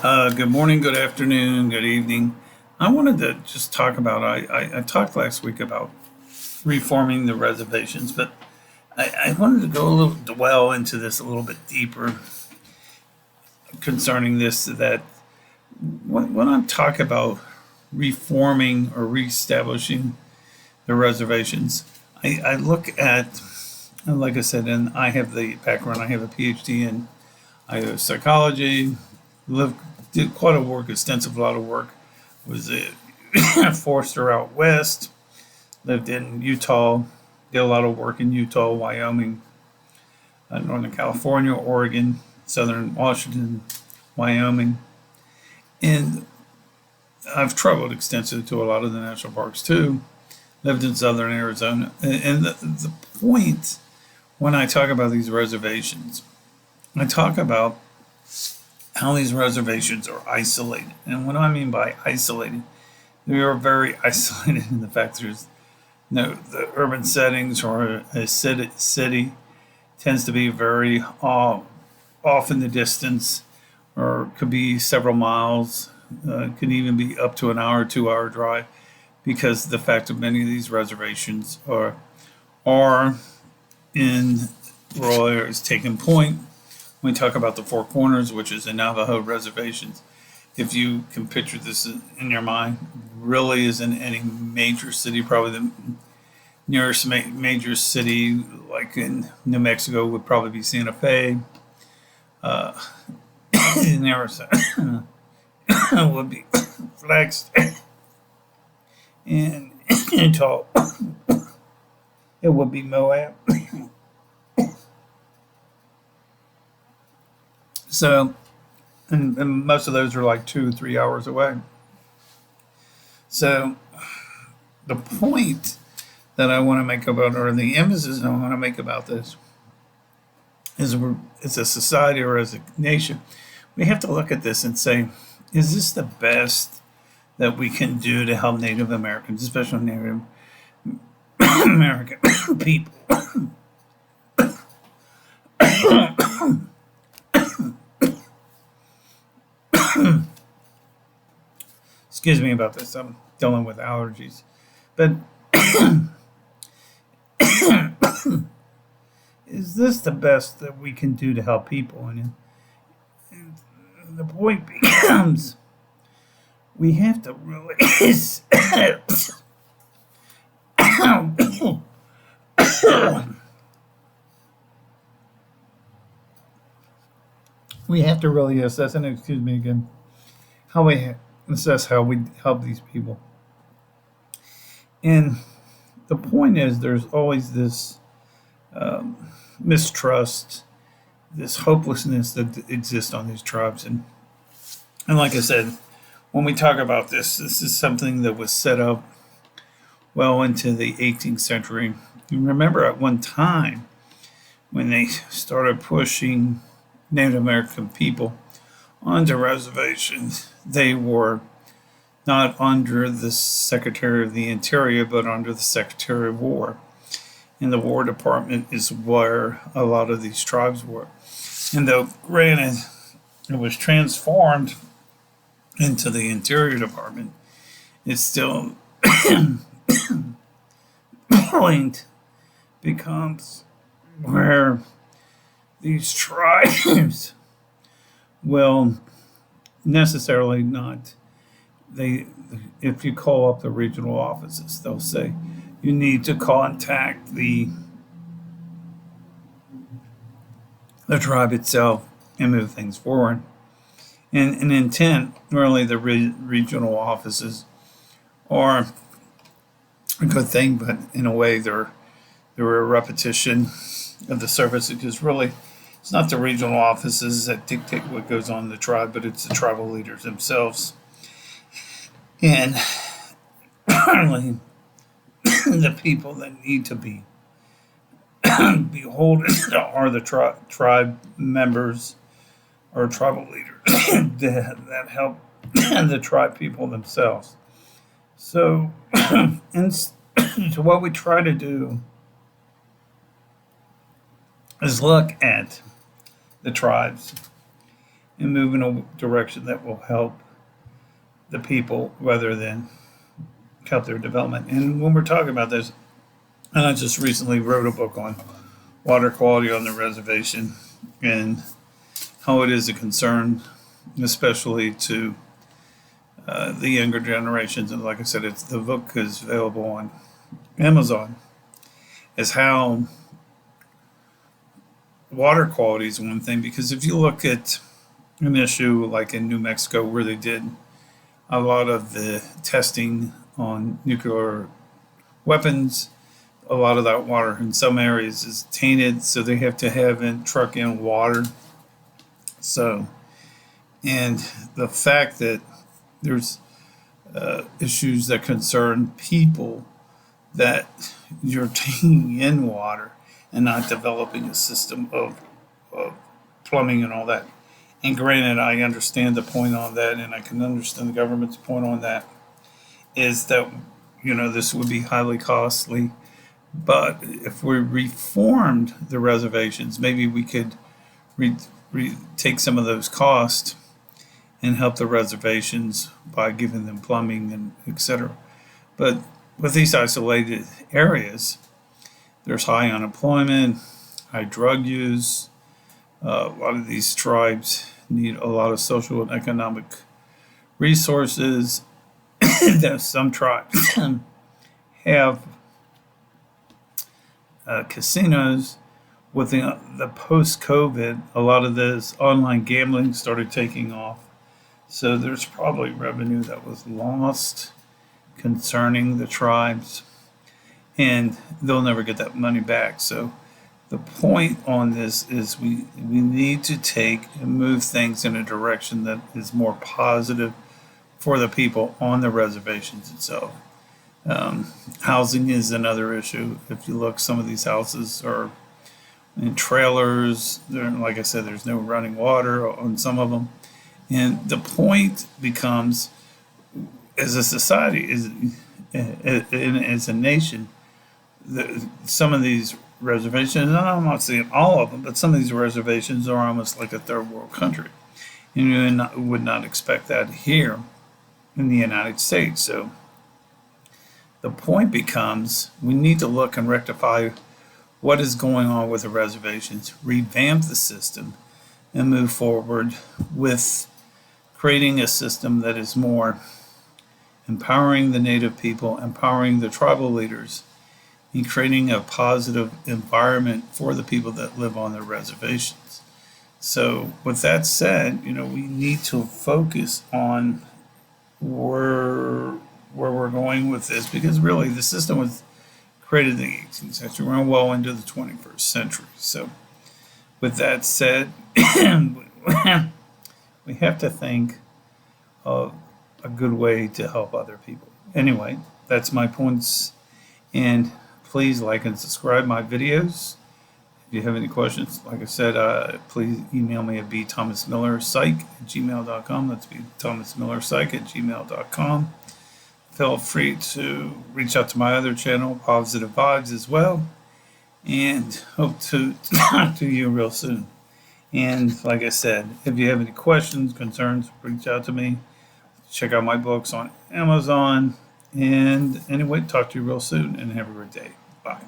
Good morning, good afternoon, good evening. I wanted to just talk about, I talked last week about reforming the reservations, but I wanted to go a little, dwell into this a little bit deeper concerning this, that when I talk about reforming or reestablishing the reservations, I look at, like I said, and I have the background, I have a PhD in psychology, lived, did quite a work, extensive lot of work, was a forester out west, lived in Utah, did a lot of work in Utah, Wyoming, Northern California, Oregon, Southern Washington, Wyoming, and I've traveled extensively to a lot of the national parks too. Lived in southern Arizona, and the point when I talk about these reservations, I talk about how these reservations are isolated. And what I mean by isolated, they are very isolated in the fact there's no, the urban settings, or a city tends to be very off in the distance, or could be several miles, could even be up to an hour, 2 hour drive, because the fact of many of these reservations are in rural areas. Taking point, when we talk about the Four Corners, which is the Navajo reservations, if you can picture this in your mind, really isn't any major city. Probably the nearest major city, like in New Mexico, would probably be Santa Fe. Uh, in Arizona would be Flagstaff, and in Utah it would be Moab. So, and most of those are like 2 or 3 hours away. So, the point that I want to make about, or the emphasis I want to make about this, is as a society or as a nation, we have to look at this and say, is this the best that we can do to help Native Americans, especially Native American people? Excuse me about this. I'm dealing with allergies. But is this the best that we can do to help people? And the point becomes, we have to really we have to really assess, and excuse me again, how we assess how we help these people. And the point is, there's always this mistrust, this hopelessness that exists on these tribes. And like I said, when we talk about this is something that was set up well into the 18th century. You remember at one time when they started pushing Native American people onto reservations, they were not under the Secretary of the Interior, but under the Secretary of War. And the War Department is where a lot of these tribes were. And though, granted, it was transformed into the Interior Department, it's still point becomes where these tribes will necessarily not, they, if you call up the regional offices, they'll say you need to contact the tribe itself and move things forward. And an intent, really, the regional offices are a good thing, but in a way they're a repetition of the service, because really it's not the regional offices that dictate what goes on in the tribe, but it's the tribal leaders themselves. And apparently the people that need to be beholden are the tribe members or tribal leaders that help the tribe people themselves. So, so what we try to do is look at the tribes and move in a direction that will help the people rather than help their development. And when we're talking about this, and I just recently wrote a book on water quality on the reservation and how it is a concern, especially to the younger generations. And like I said, the book is available on Amazon, is how water quality is one thing. Because if you look at an issue like in New Mexico, where they did a lot of the testing on nuclear weapons, a lot of that water in some areas is tainted, so they have to have truck in water. So, and the fact that there's issues that concern people, that you're taking in water and not developing a system of plumbing and all that. And granted, I understand the point on that, and I can understand the government's point on that, is that, this would be highly costly. But if we reformed the reservations, maybe we could take some of those costs and help the reservations by giving them plumbing and etc. But with these isolated areas, there's high unemployment, high drug use. A lot of these tribes need a lot of social and economic resources. Some tribes have casinos. With the post-COVID, a lot of this online gambling started taking off. So there's probably revenue that was lost concerning the tribes, and they'll never get that money back. So the point on this is we need to take and move things in a direction that is more positive for the people on the reservations itself. Housing is another issue. If you look, some of these houses are in trailers. Like I said, there's no running water on some of them. And the point becomes, as a society, as a nation, some of these reservations, and I'm not saying all of them, but some of these reservations are almost like a third world country. And you would not expect that here in the United States. So the point becomes, we need to look and rectify what is going on with the reservations, revamp the system, and move forward with creating a system that is more empowering the Native people, empowering the tribal leaders, and creating a positive environment for the people that live on the reservations. So with that said, we need to focus on where we're going with this, because really the system was created in the 18th century. We're well into the 21st century. So with that said, we have to think of a good way to help other people. Anyway, that's my points. And please like and subscribe my videos. If you have any questions, like I said, please email me at bthomasmillerpsych@gmail.com. That's bthomasmillerpsych@gmail.com. Feel free to reach out to my other channel, Positive Vibes, as well. And hope to talk to you real soon. And like I said, if you have any questions, concerns, reach out to me. Check out my books on Amazon. And anyway, talk to you real soon, and have a great day. Bye.